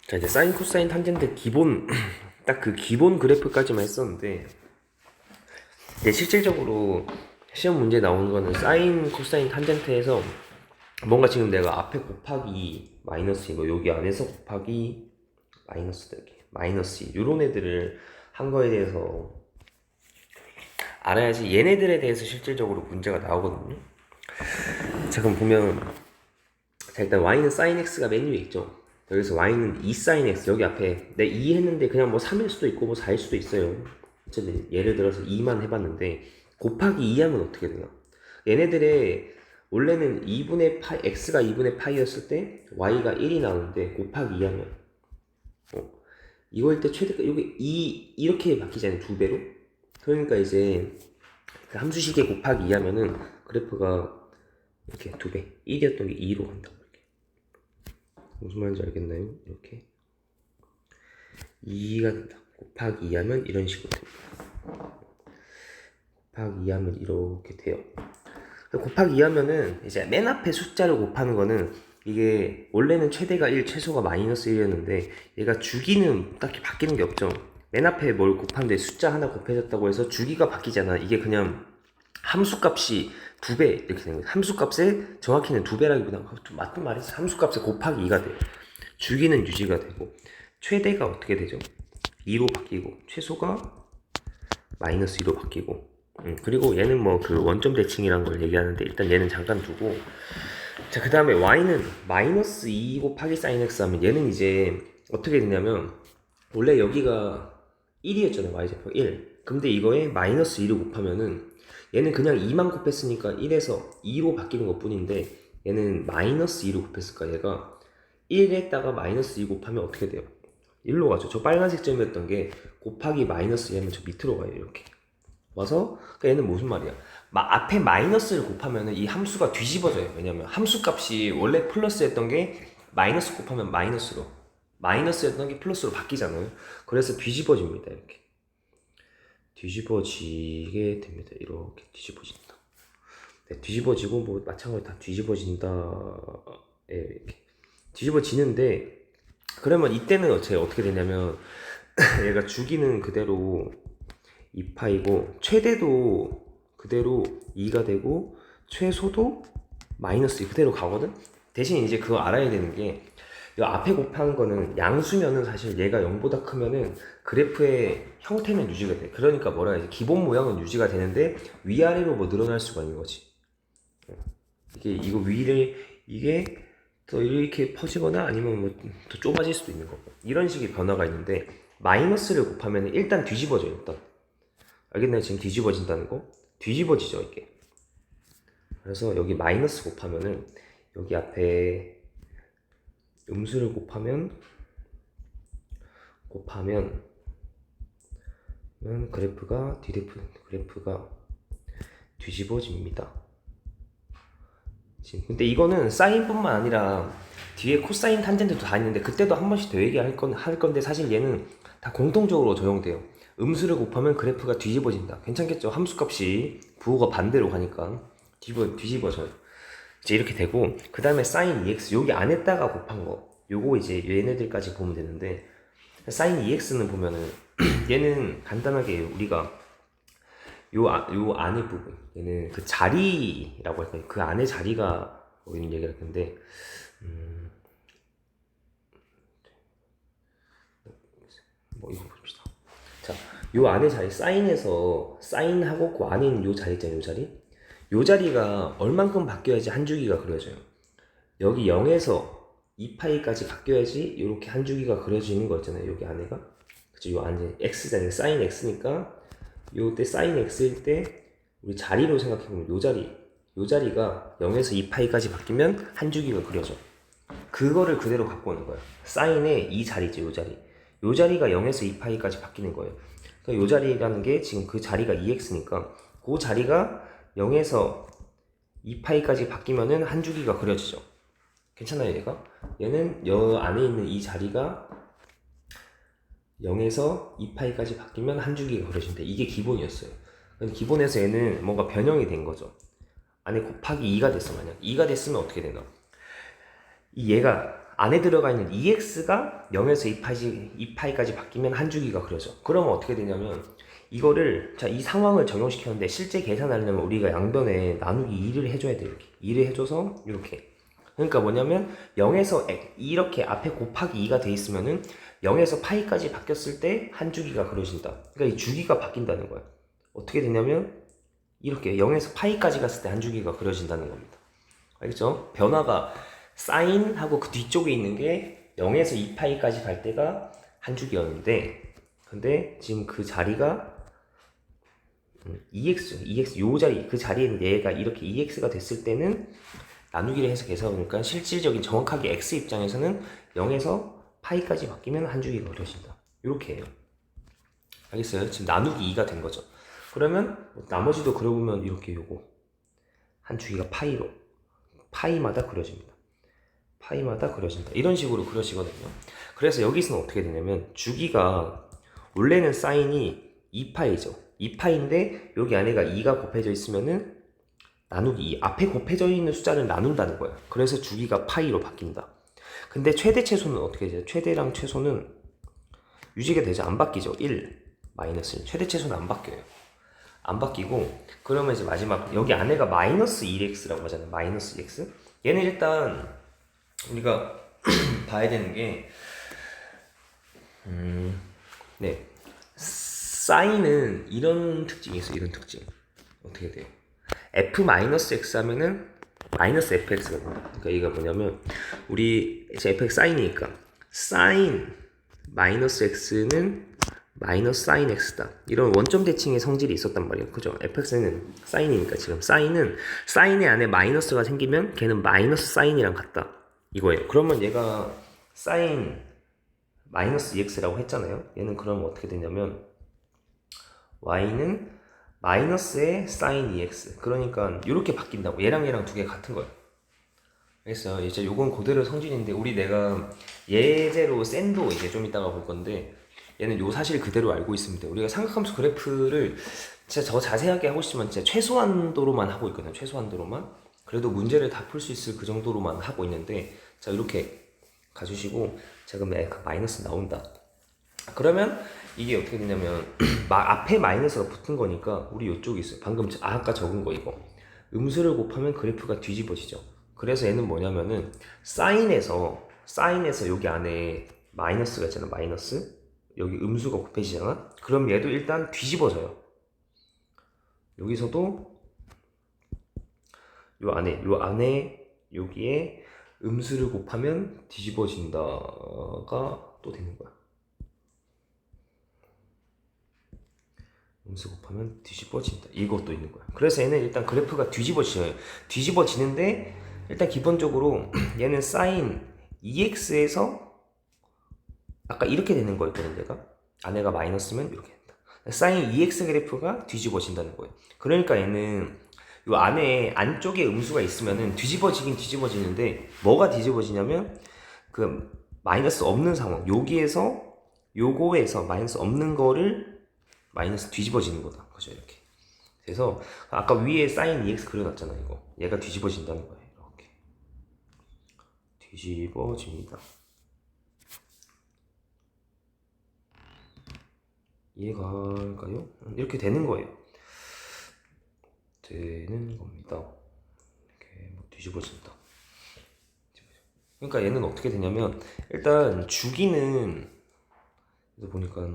자, 이제 사인, 코사인, 탄젠트 기본 딱 그 기본 그래프까지만 했었는데, 근데 실질적으로 시험 문제 나오는 거는 사인, 코사인, 탄젠트에서 뭔가 지금 내가 앞에 곱하기 마이너스 이거 여기 안에서 곱하기 마이너스 이렇게 마이너스 이런 애들을 한 거에 대해서 알아야지 얘네들에 대해서 실질적으로 문제가 나오거든요. 자, 그럼 보면, 자, 일단 y는 sin x가 맨 위에 있죠. 여기서 y는 2 sin x, 여기 앞에 내 2 했는데 그냥 뭐 3일 수도 있고 뭐 4일 수도 있어요. 어쨌든 예를 들어서 2만 해봤는데 곱하기 2 하면 어떻게 되나? 얘네들의 원래는 2분의 파이, x가 2분의 파이였을 때 y가 1이 나오는데 곱하기 2 하면 이거일 때 최대가 여기 2 이렇게 바뀌잖아요. 두 배로. 그러니까 이제 그 함수식에 곱하기 2 하면은 그래프가 이렇게 두 배, 1이었던 게 2로 간다고. 이렇게. 무슨 말인지 알겠나요? 이렇게 2가 된다. 곱하기 2 하면 이런 식으로 됩니다. 곱하기 2 하면 이렇게 돼요. 곱하기 2 하면은 이제 맨 앞에 숫자를 곱하는 거는 이게 원래는 최대가 1, 최소가 마이너스 1이었는데 얘가 주기는 딱히 바뀌는 게 없죠. 맨 앞에 뭘 곱하는데 숫자 하나 곱해졌다고 해서 주기가 바뀌잖아. 이게 그냥 함수값이 2배 이렇게 되는 거예요. 함수값에 정확히는 2배라기보다 맞는 말이지. 함수값에 곱하기 2가 돼요. 주기는 유지가 되고 최대가 어떻게 되죠? 2로 바뀌고 최소가 마이너스 2로 바뀌고 그리고 얘는 뭐 그 원점 대칭이란 걸 얘기하는데 일단 얘는 잠깐 두고, 자, 그 다음에 y는 마이너스 2 곱하기 sin x 하면 얘는 이제 어떻게 되냐면 원래 여기가 1이었잖아요. y좌표 1. 근데 이거에 마이너스 2를 곱하면은 얘는 그냥 2만 곱했으니까 1에서 2로 바뀌는 것 뿐인데 얘는 마이너스 2로 곱했을까. 얘가 1에다가 마이너스 2 곱하면 어떻게 돼요? 1로 가죠. 저 빨간색 점이었던 게 곱하기 마이너스 2 하면 저 밑으로 가요. 이렇게 와서, 그러니까 얘는 무슨 말이야? 앞에 마이너스를 곱하면은 이 함수가 뒤집어져요. 왜냐면 함수 값이 원래 플러스였던 게 마이너스 곱하면 마이너스로, 마이너스였던 게 플러스로 바뀌잖아요. 그래서 뒤집어집니다. 이렇게 뒤집어지게 됩니다. 이렇게 뒤집어진다. 네, 뒤집어지고 뭐 마찬가지로 다 뒤집어진다. 예, 이렇게 뒤집어지는데, 그러면 이때는 어떻게 되냐면 얘가 주기는 그대로 2파이고 최대도 그대로 2가 되고 최소도 마이너스 2 그대로 가거든? 대신 이제 그거 알아야 되는 게 이 앞에 곱한 거는 양수면은 사실 얘가 0보다 크면은 그래프의 형태는 유지가 돼. 그러니까 뭐라 해야지, 기본 모양은 유지가 되는데 위아래로 뭐 늘어날 수가 있는 거지. 이게 이거 위를 이게 더 이렇게 퍼지거나 아니면 뭐 더 좁아질 수도 있는 거고, 이런 식의 변화가 있는데 마이너스를 곱하면 일단 뒤집어져요. 일단 알겠나요? 지금 뒤집어진다는 거? 뒤집어지죠, 이게. 그래서 여기 마이너스 곱하면은 여기 앞에 음수를 곱하면 그래프가 뒤집어집니다. 지금 근데 이거는 사인뿐만 아니라 뒤에 코사인 탄젠트도 다 있는데 그때도 한 번씩 더 얘기할 건데 사실 얘는 다 공통적으로 적용돼요. 음수를 곱하면 그래프가 뒤집어진다. 괜찮겠죠? 함수값이 부호가 반대로 가니까 뒤집어져요. 이제 이렇게 되고, 그 다음에 sin 2x 여기 안에다가 곱한 거, 요거 이제 얘네들까지 보면 되는데, sin 2x는 보면은 얘는 간단하게 우리가 요 안에 부분, 얘는 그 자리라고 할까요? 그 안에 자리가 여기는 얘기할 건데, 뭐 이거 봅시다. 자, 요 안에 자리, 사인에서 사인하고 그 안에 있는 요 자리 있잖아요. 요 자리. 요 자리가 얼만큼 바뀌어야지 한 주기가 그려져요. 여기 0에서 2파이까지 바뀌어야지 이렇게 한 주기가 그려지는 거 있잖아요. 여기 안에가. 그쵸? 요 안에 x잖아요. 사인 x니까 요때 사인 x일 때 우리 자리로 생각해보면 요 자리가 0에서 2파이까지 바뀌면 한 주기가 그려져. 그거를 그대로 갖고 오는 거예요. 사인의 이 자리죠. 요 자리. 요 자리가 0에서 2파이까지 바뀌는 거예요. 그러니까 요 자리라는 게 지금 그 자리가 2x니까 그 자리가 0에서 2파이까지 바뀌면은 한 주기가 그려지죠. 괜찮아요, 얘가? 얘는 여 안에 있는 이 자리가 0에서 2파이까지 바뀌면 한 주기가 그려진다. 이게 기본이었어요. 기본에서 얘는 뭔가 변형이 된 거죠. 안에 곱하기 2가 됐어, 만약. 2가 됐으면 어떻게 되나? 이 얘가 안에 들어가 있는 EX가 0에서 2파이까지 바뀌면 한 주기가 그려져. 그러면 어떻게 되냐면 이거를 자, 이 상황을 적용시켰는데 실제 계산하려면 우리가 양변에 나누기 2를 해줘야 돼. 이렇게 2를 해줘서 이렇게. 그러니까 뭐냐면 0에서 이렇게 앞에 곱하기 2가 돼 있으면은 0에서 파이까지 바뀌었을 때 한 주기가 그려진다. 그러니까 이 주기가 바뀐다는 거야. 어떻게 되냐면 이렇게 0에서 파이까지 갔을 때 한 주기가 그려진다는 겁니다. 알겠죠? 변화가 사인하고 그 뒤쪽에 있는 게 0에서 2파이까지 갈 때가 한 주기였는데 근데 지금 그 자리가 EX 요 자리 그 자리에는 얘가 이렇게 EX가 됐을 때는 나누기를 해서 계산해보니까 실질적인 정확하게 X 입장에서는 0에서 파이까지 바뀌면 한 주기가 그려진다. 이렇게 해요. 알겠어요? 지금 나누기 2가 된 거죠. 그러면 나머지도 그려보면 이렇게 요거 한 주기가 파이로 파이마다 그려집니다. 파이마다 그려진다. 이런 식으로 그려지거든요. 그래서 여기서는 어떻게 되냐면 주기가 원래는 사인이 2파이죠. 2파인데 여기 안에가 2가 곱해져 있으면은 나누기 2 앞에 곱해져 있는 숫자를 나눈다는 거예요. 그래서 주기가 파이로 바뀐다. 근데 최대 최소는 어떻게 되죠? 최대랑 최소는 유지가 되죠. 안 바뀌죠. 1 마이너스 1 최대 최소는 안 바뀌어요. 안 바뀌고 그러면 이제 마지막 여기 안에가 마이너스 1x라고 하잖아요. 마이너스 2x 얘는 일단 우리가 봐야 되는 게 네 사인은 이런 특징이 있어요. 이런 특징 어떻게 돼요? f-x 하면은 마이너스 fx가 된다. 그러니까 이게 뭐냐면 우리 이제 fx 사인이니까 사인 마이너스 x는 마이너스 사인 x다. 이런 원점 대칭의 성질이 있었단 말이에요. 그죠? fx는 사인이니까 지금 사인의 안에 마이너스가 생기면 걔는 마이너스 사인이랑 같다. 이거예요. 그러면 얘가 사인 마이너스 2x라고 했잖아요. 얘는 그러면 어떻게 되냐면 y는 마이너스의 사인 2x 그러니까 이렇게 바뀐다고. 얘랑 두 개 같은 거예요. 그래서 이제 요건 그대로 성질인데 우리 내가 예제로 샌도 이제 좀 이따가 볼 건데 얘는 요 사실 그대로 알고 있습니다. 우리가 삼각함수 그래프를 진짜 더 자세하게 하고 싶으면 진짜 최소한도로만 하고 있거든요. 최소한도로만. 그래도 문제를 다 풀 수 있을 그 정도로만 하고 있는데 자 이렇게 가주시고 자 그러면 마이너스 나온다. 그러면 이게 어떻게 되냐면 앞에 마이너스가 붙은 거니까 우리 요쪽에 있어요. 방금 아까 적은 거 이거 음수를 곱하면 그래프가 뒤집어지죠. 그래서 얘는 뭐냐면은 사인에서 여기 안에 마이너스가 있잖아. 마이너스 여기 음수가 곱해지잖아. 그럼 얘도 일단 뒤집어져요. 여기서도 요 안에 여기에 음수를 곱하면 뒤집어진다가 또 되는 거야. 음수 곱하면 뒤집어진다. 이것도 있는 거야. 그래서 얘는 일단 그래프가 뒤집어지는데 일단 기본적으로 얘는 사인 2x에서 아까 이렇게 되는 거였거든. 내가 안에가 마이너스면 이렇게 된다. 사인 2x 그래프가 뒤집어진다는 거예요. 그러니까 얘는 요 안에 안쪽에 음수가 있으면은 뒤집어지긴 뒤집어지는데 뭐가 뒤집어지냐면 그 마이너스 없는 상황 요거에서 마이너스 없는 거를 마이너스 뒤집어지는 거다. 그죠? 이렇게. 그래서 아까 위에 사인 2x 그려놨잖아. 이거 얘가 뒤집어진다는 거예요. 이렇게 뒤집어집니다. 이해가 갈까요? 이렇게 되는 거예요. 되는 겁니다. 이렇게 뭐 뒤집어진다. 그러니까 얘는 어떻게 되냐면 일단 주기는 그래서 보니까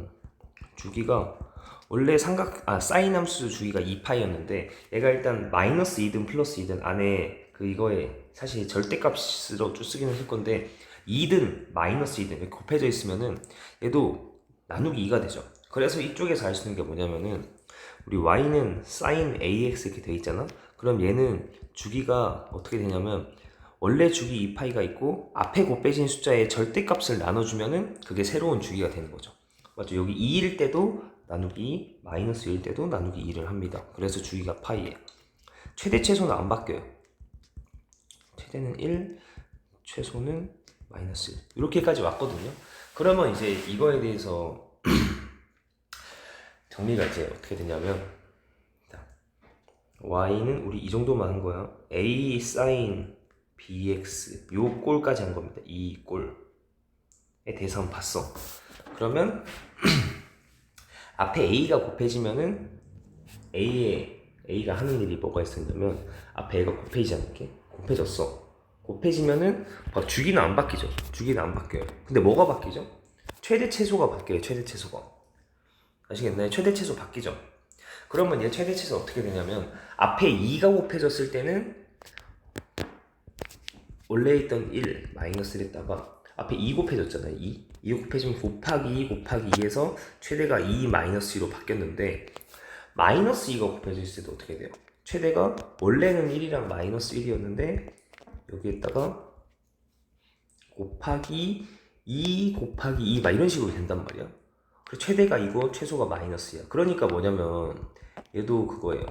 주기가 원래 사인 함수 주기가 2파이였는데 얘가 일단 마이너스 2든 플러스 2든 안에 그 이거에 사실 절대값으로 쓰기는 할 건데 2든 마이너스 2든 이렇게 곱해져 있으면은 얘도 나누기 2가 되죠. 그래서 이쪽에서 알 수 있는 게 뭐냐면은 우리 y는 sin ax 이렇게 돼 있잖아. 그럼 얘는 주기가 어떻게 되냐면 원래 주기 2파이가 있고 앞에 곱해진 숫자의 절대값을 나눠주면은 그게 새로운 주기가 되는 거죠. 맞죠? 여기 2일 때도 나누기 2, 마이너스 1일 때도 나누기 2를 합니다. 그래서 주기가 파이예요. 최대 최소는 안 바뀌어요. 최대는 1, 최소는 마이너스 1 이렇게까지 왔거든요. 그러면 이제 이거에 대해서 정리가 이제 어떻게 되냐면 y는 우리 이 정도만 한 거야. a sin bx 요 꼴까지 한 겁니다. 이 꼴에 대해서 한번 봤어. 그러면 앞에 a가 곱해지면은 a가 하는 일이 뭐가 있었냐면 앞에 a가 곱해지지 않게 곱해졌어. 곱해지면은 주기는 안 바뀌죠. 주기는 안 바뀌어요. 근데 뭐가 바뀌죠? 최대 최소가 바뀌어요. 최대 최소가. 아시겠나요? 최대 최소 바뀌죠. 그러면 얘 최대 최소 어떻게 되냐면 앞에 2가 곱해졌을 때는 원래 있던 1 마이너스를 했다가 앞에 2 곱해졌잖아요. 2 곱해지면 곱하기 2 곱하기 2에서 최대가 2 마이너스 2로 바뀌었는데 마이너스 2가 곱해졌을 때도 어떻게 돼요? 최대가 원래는 1이랑 마이너스 1이었는데 여기에다가 곱하기 2 곱하기 2 막 이런 식으로 된단 말이야. 그래서 최대가 이거 최소가 마이너스야. 그러니까 뭐냐면 얘도 그거예요.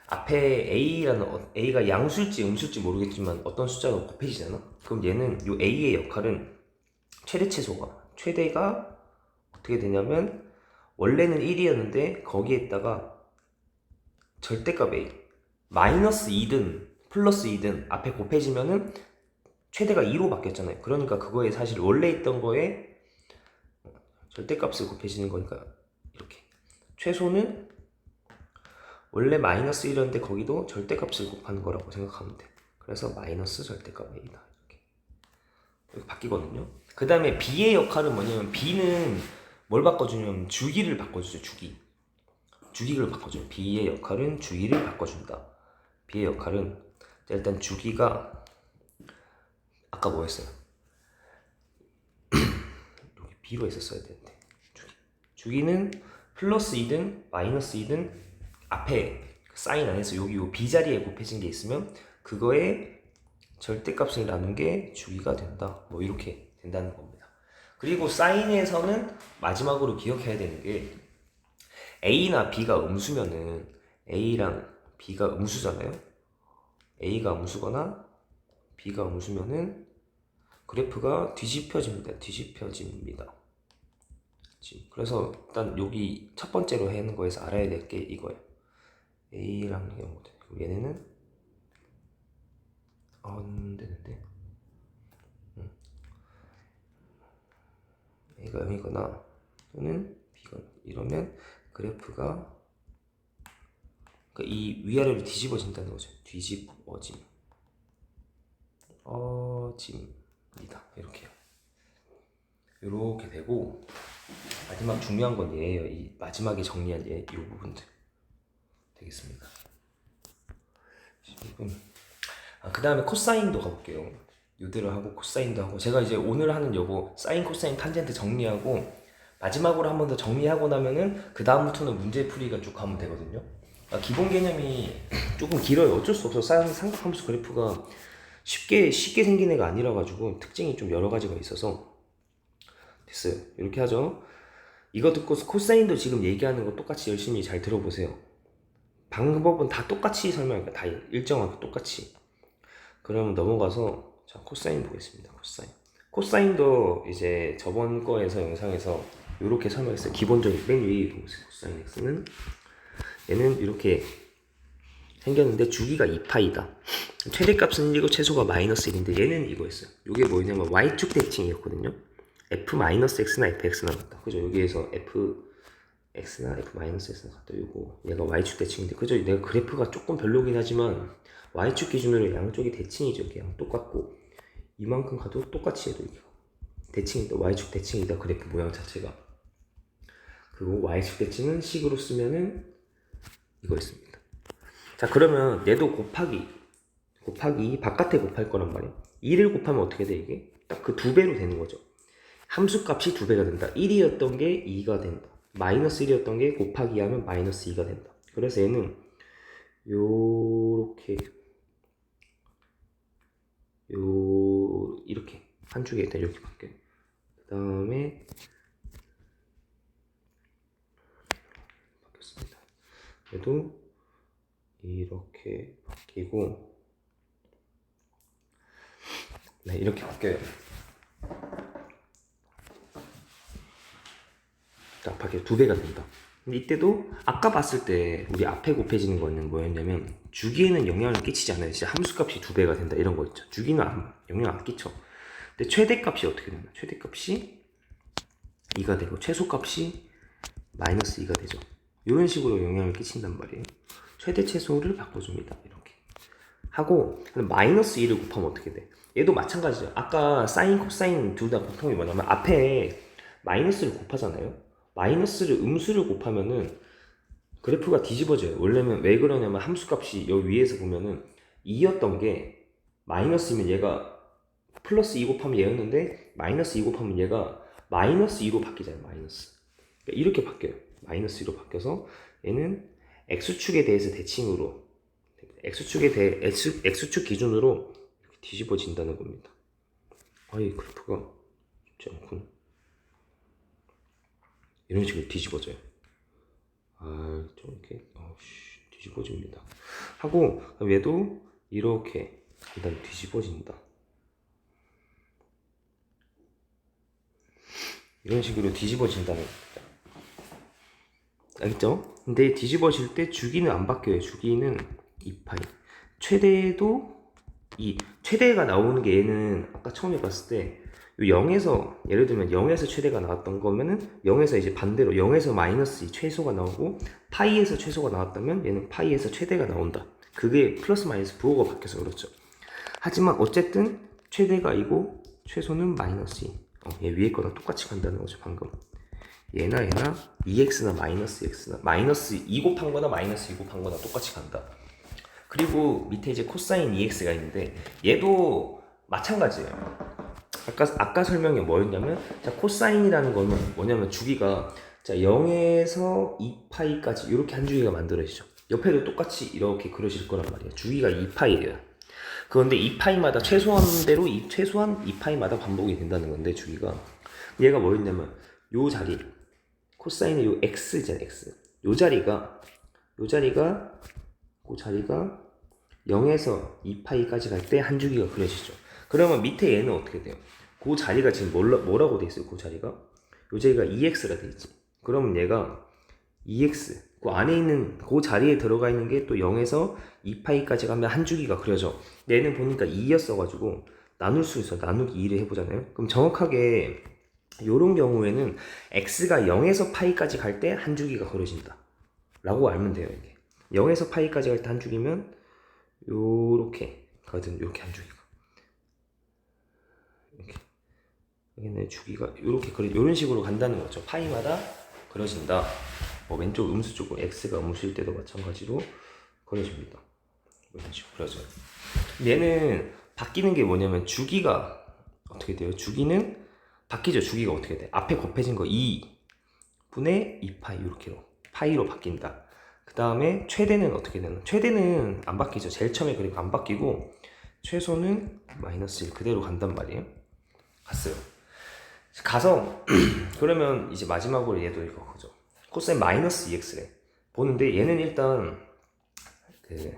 앞에 A가 양수일지 음수일지 모르겠지만 어떤 숫자가 곱해지잖아. 그럼 얘는 요 A의 역할은 최대가 어떻게 되냐면 원래는 1이었는데 거기에다가 절대값 A 마이너스 2든 플러스 2든 앞에 곱해지면은 최대가 2로 바뀌었잖아요. 그러니까 그거에 사실 원래 있던 거에 절대값을 곱해지는 거니까 이렇게 최소는 원래 마이너스 1이었는데 거기도 절대값을 곱하는 거라고 생각하면 돼. 그래서 마이너스 절대값 A다 이렇게 바뀌거든요. 그 다음에 B의 역할은 뭐냐면 B는 뭘 바꿔주냐면 주기를 바꿔주죠. 주기를 바꿔줘요. B의 역할은 주기를 바꿔준다. B의 역할은 일단 주기가 아까 뭐였어요? 여기 B로 했었어야 되는데 주기는 플러스 2든 마이너스 2든 앞에 사인 안에서 여기 요 B 자리에 곱해진 게 있으면 그거에 절대값을 나눈 게 주기가 된다. 뭐 이렇게 된다는 겁니다. 그리고 사인에서는 마지막으로 기억해야 되는 게 A나 B가 음수면은 A랑 B가 음수잖아요. A가 음수거나 B가 음수면은 그래프가 뒤집혀집니다. 그래서 일단 여기 첫 번째로 하는 거에서 알아야 될 게 이거예요. A랑 0. 얘네는 안 되는데 A가 0이거나 또는 B가 이러면 그래프가 그러니까 이 위아래로 뒤집어진다는 거죠. 뒤집어짐. 어짐이다. 이렇게요. 이렇게 되고 마지막 중요한 건 얘예요. 이 마지막에 정리한 이 부분들 되겠습니다. 그 다음에 코사인도 가볼게요. 요대로 하고 코사인도 하고 제가 이제 오늘 하는 요거 사인 코사인 탄젠트 정리하고 마지막으로 한 번 더 정리하고 나면은 그 다음부터는 문제풀이가 쭉 가면 되거든요. 기본 개념이 조금 길어요. 어쩔 수 없어. 삼각함수 그래프가 쉽게 생긴 애가 아니라 가지고 특징이 좀 여러 가지가 있어서 됐어요. 이렇게 하죠. 이거 듣고 코사인도 지금 얘기하는 거 똑같이 열심히 잘 들어보세요. 방법은 다 똑같이 설명할게요. 다 일정하게 똑같이. 그러면 넘어가서 자 코사인 보겠습니다. 코사인도 이제 저번 거에서 영상에서 이렇게 설명했어요. 기본적인 맨 위에 보세요. 코사인 x는 얘는 이렇게 생겼는데 주기가 2파이다. 최대값은 1이고 최소가 마이너스 1인데 얘는 이거였어요. 이게 뭐냐면 y축 대칭이었거든요. f-x나 fx나 같다. 그죠? 여기에서 fx나 f-x나 같다. 요거 얘가 y축 대칭인데 그죠? 내가 그래프가 조금 별로긴 하지만 y축 기준으로 양쪽이 대칭이죠. 이렇게 양 똑같고 이만큼 가도 똑같이 해도 이게 대칭이다. y축 대칭이다. 그래프 모양 자체가. 그리고 y축 대칭은 식으로 쓰면은 이거 있습니다. 자 그러면 얘도 곱하기 바깥에 곱할 거란 말이야. 2를 곱하면 어떻게 돼 이게? 딱 그 2배로 되는 거죠. 함수값이 2배가 된다. 1이었던 게 2가 된다. 마이너스 1이었던 게 곱하기 하면 마이너스 2가 된다. 그래서 얘는 요렇게 이렇게 한 축에 일단 이렇게 바뀌어요. 그 다음에 바뀌었습니다. 얘도 이렇게 바뀌고 네 이렇게 바뀌어요. 딱 바뀌어 2배가 된다. 근데 이때도 아까 봤을 때 우리 앞에 곱해지는 거는 뭐였냐면 주기에는 영향을 끼치지 않아요. 진짜 함수값이 2배가 된다 이런 거 있죠. 주기는 영향 안 끼쳐. 근데 최대값이 어떻게 되나? 최대값이 2가 되고 최소값이 마이너스 2가 되죠. 이런 식으로 영향을 끼친단 말이에요. 최대 최소를 바꿔줍니다. 이렇게 하고 마이너스 2를 곱하면 어떻게 돼? 얘도 마찬가지죠. 아까 사인, 코사인 둘 다 공통이 뭐냐면 앞에 마이너스를 곱하잖아요. 마이너스를 음수를 곱하면은 그래프가 뒤집어져요. 원래는 왜 그러냐면 함수값이 여기 위에서 보면은 2였던 게 마이너스면 얘가 플러스 2 곱하면 얘였는데 마이너스 2 곱하면 얘가 마이너스 2로 바뀌잖아요. 마이너스. 그러니까 이렇게 바뀌어요. 마이너스 2로 바뀌어서 얘는 x축에 대해서 대칭으로 x축 기준으로 이렇게 뒤집어진다는 겁니다. 아이 그래프가 쉽지 않구나. 이런 식으로 뒤집어져요. 좀 이렇게 뒤집어집니다. 하고 얘도 이렇게 간단히 뒤집어진다. 이런 식으로 뒤집어진다는 겁니다. 알겠죠? 근데 뒤집어질 때 주기는 안 바뀌어요. 주기는 2파이. 최대도 최대가 나오는 게 얘는 아까 처음에 봤을 때 0에서 예를 들면 0에서 최대가 나왔던 거면은 0에서 이제 반대로 0에서 마이너스 2 최소가 나오고 파이에서 최소가 나왔다면 얘는 파이에서 최대가 나온다. 그게 플러스 마이너스 부호가 바뀌어서 그렇죠. 하지만 어쨌든 최대가 이고 최소는 마이너스 2. 얘 위에 거랑 똑같이 간다는 거죠. 방금 얘나 2x나 마이너스 x나 마이너스 2 곱한 거나 마이너스 2 곱한 거나 똑같이 간다. 그리고 밑에 이제 코사인 2x가 있는데 얘도 마찬가지예요. 아까 설명이 뭐였냐면 자 코사인이라는 거는 뭐냐면 주기가 자 0에서 2파이까지 이렇게 한 주기가 만들어지죠. 옆에도 똑같이 이렇게 그려질 거란 말이에요. 주기가 2파이예요. 그런데 2파이마다 최소한대로 최소한 2파이마다 반복이 된다는 건데 주기가 얘가 뭐였냐면 요 자리 코사인의 요 x잖아 x 요 자리가 0에서 2파이까지 갈 때 한 주기가 그려지죠. 그러면 밑에 얘는 어떻게 돼요? 그 자리가 지금 뭐라고 돼 있어요? 그 자리가 요 자리가 2x라 돼 있지. 그러면 얘가 2x 그 안에 있는 그 자리에 들어가 있는 게 또 0에서 2파이까지 가면 한 주기가 그려져. 얘는 보니까 2였어 가지고 나눌 수 있어. 나누기 2를 해보잖아요. 그럼 정확하게 요런 경우에는 x가 0에서 파이까지 갈 때 한 주기가 그려진다 라고 알면 돼요. 이게 0에서 파이까지 갈 때 한 주기면 요렇게 가든 요렇게 한 주기가 이렇게 여기는 주기가 요렇게 요런 식으로 간다는 거죠. 파이마다 그려진다. 왼쪽 음수 쪽은 x가 음수일 때도 마찬가지로 그려집니다. 이런 식으로 그려져요. 얘는 바뀌는 게 뭐냐면 주기가 어떻게 돼요? 주기는 바뀌죠. 주기가 어떻게 돼? 앞에 곱해진 거 2분의 2파이 이렇게로 파이로 바뀐다. 그 다음에 최대는 어떻게 되나? 최대는 안 바뀌죠. 제일 처음에 그리고 안 바뀌고 최소는 마이너스 1 그대로 간단 말이에요. 갔어요. 가서 그러면 이제 마지막으로 얘도 이거 그죠? 코사인 마이너스 2x래. 보는데 얘는 일단 그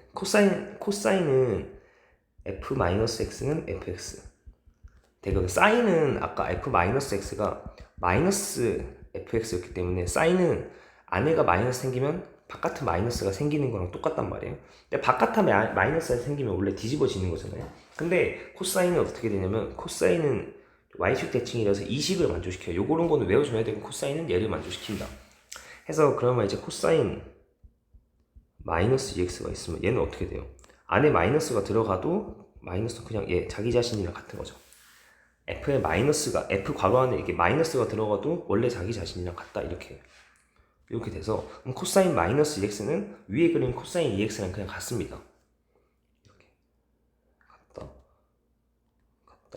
코사인은 f 마이너스 x는 fx. 되거든. 사인은 아까 f 마이너스 x가 마이너스 fx였기 때문에 사인은 안에가 마이너스 생기면 바깥에 마이너스가 생기는 거랑 똑같단 말이에요. 근데 바깥에 마이너스가 생기면 원래 뒤집어지는 거잖아요. 근데 코사인은 어떻게 되냐면 코사인은 y축 대칭이라서 이 식을 만족시켜요. 요런 거는 외워줘야 되고 코사인은 얘를 만족시킨다. 해서 그러면 이제 코사인 마이너스 2x가 있으면 얘는 어떻게 돼요? 안에 마이너스가 들어가도 마이너스는 그냥 얘 자기 자신이랑 같은 거죠. f의 마이너스가 f 괄호 안에 이게 마이너스가 들어가도 원래 자기 자신이랑 같다 이렇게 돼서 그럼 코사인 마이너스 2x는 위에 그린 코사인 2x랑 그냥 같습니다. 이렇게 같다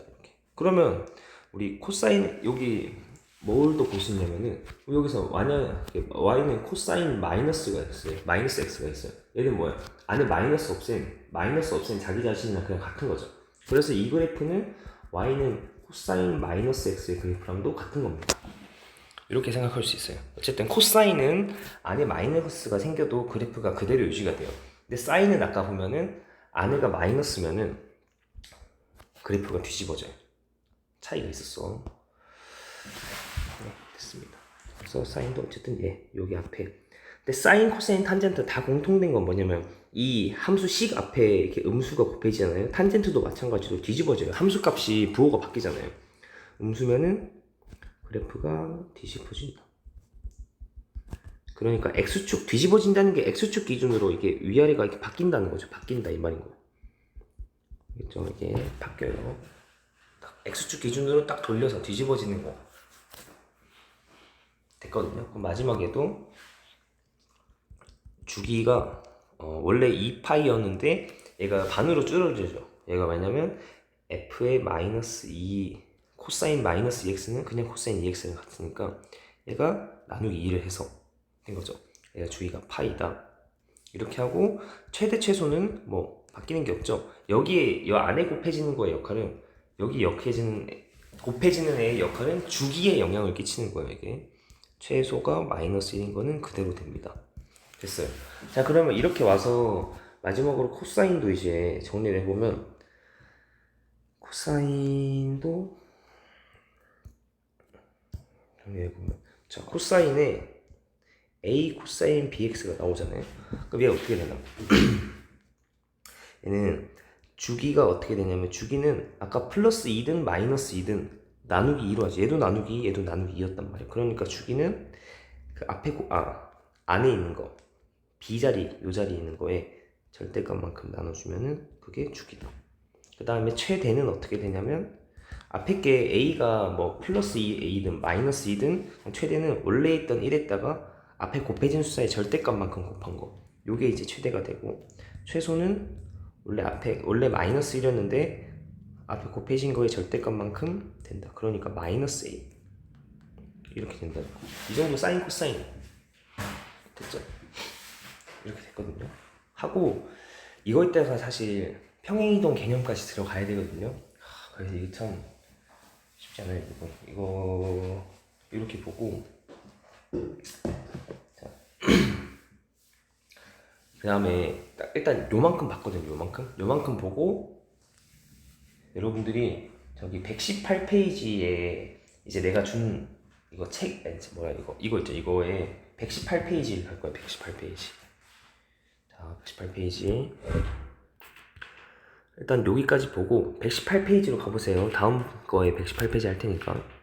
이렇게. 그러면 우리 코사인 여기 뭘 또 볼 수 있냐면은 여기서 만약에 y는 코사인 마이너스가 있어요. 마이너스 x가 있어요. 얘는 뭐야? 안에 마이너스 없앤 자기 자신이랑 그냥 같은 거죠. 그래서 이 그래프는 y는 코사인 마이너스 x의 그래프랑도 같은 겁니다. 이렇게 생각할 수 있어요. 어쨌든 코사인은 안에 마이너스가 생겨도 그래프가 그대로 유지가 돼요. 근데 사인은 아까 보면은 안에가 마이너스면은 그래프가 뒤집어져요. 차이가 있었어. 네, 됐습니다. 그래서 사인도 어쨌든 여기 앞에. 근데 사인, 코사인, 탄젠트 다 공통된 건 뭐냐면 이 함수 식 앞에 이렇게 음수가 곱해지잖아요. 탄젠트도 마찬가지로 뒤집어져요. 함수 값이 부호가 바뀌잖아요. 음수면은 그래프가 뒤집어진다. 그러니까 x축 뒤집어진다는 게 x축 기준으로 이게 위아래가 이렇게 바뀐다는 거죠. 바뀐다 이 말인 거예요. 그렇죠? 이게 바뀌어요. x축 기준으로 딱 돌려서 뒤집어지는 거 됐거든요. 그럼 마지막에도 주기가 원래 2파이였는데 얘가 반으로 줄어들죠. 얘가 왜냐면 f의 마이너스 2 코사인 마이너스 2x는 그냥 코사인 2x랑 같으니까 얘가 나누기 2를 해서 된 거죠. 얘가 주기가 파이다. 이렇게 하고 최대 최소는 뭐 바뀌는 게 없죠. 여기에 이 안에 곱해지는 거의 역할은 여기 곱해지는 애의 역할은 주기에 영향을 끼치는 거예요. 이게 최소가 마이너스 1인 거는 그대로 됩니다. 됐어요. 자, 그러면 이렇게 와서 마지막으로 코사인도 이제 정리를 해보면 코사인도 정리해보면 자, 코사인에 a 코사인 bx가 나오잖아요. 그럼 얘가 어떻게 되나? 얘는 주기가 어떻게 되냐면 주기는 아까 플러스 2든 마이너스 2든 나누기 2로 하지. 얘도 나누기 2, 얘도 나누기 2였단 말이에요. 그러니까 주기는 그 앞에 안에 있는 거 b자리 요 자리에 있는 거에 절대값만큼 나눠주면은 그게 주기다. 그 다음에 최대는 어떻게 되냐면 앞에 게 a가 뭐 플러스 2a든 마이너스 2든 최대는 원래 있던 1에다가 앞에 곱해진 숫자의 절대값만큼 곱한 거 요게 이제 최대가 되고 최소는 원래 마이너스 1이었는데 앞에 곱해진 거의 절대값만큼 된다. 그러니까 마이너스 a 이렇게 된다. 이 정도 사인 코사인 됐죠? 이렇게 됐거든요. 하고 이거에 따라서 사실 평행이동 개념까지 들어가야 되거든요. 그래서 이게 참 쉽지 않아요. 이거 이렇게 보고 자, 그 다음에 일단 요만큼 봤거든요. 요만큼 보고 여러분들이 저기 118페이지에 이제 내가 준 이거 책 이거 있죠. 이거에 118페이지를 갈 거예요. 118페이지. 자, 118페이지. 일단 여기까지 보고 118페이지로 가보세요. 다음 거에 118페이지 할 테니까.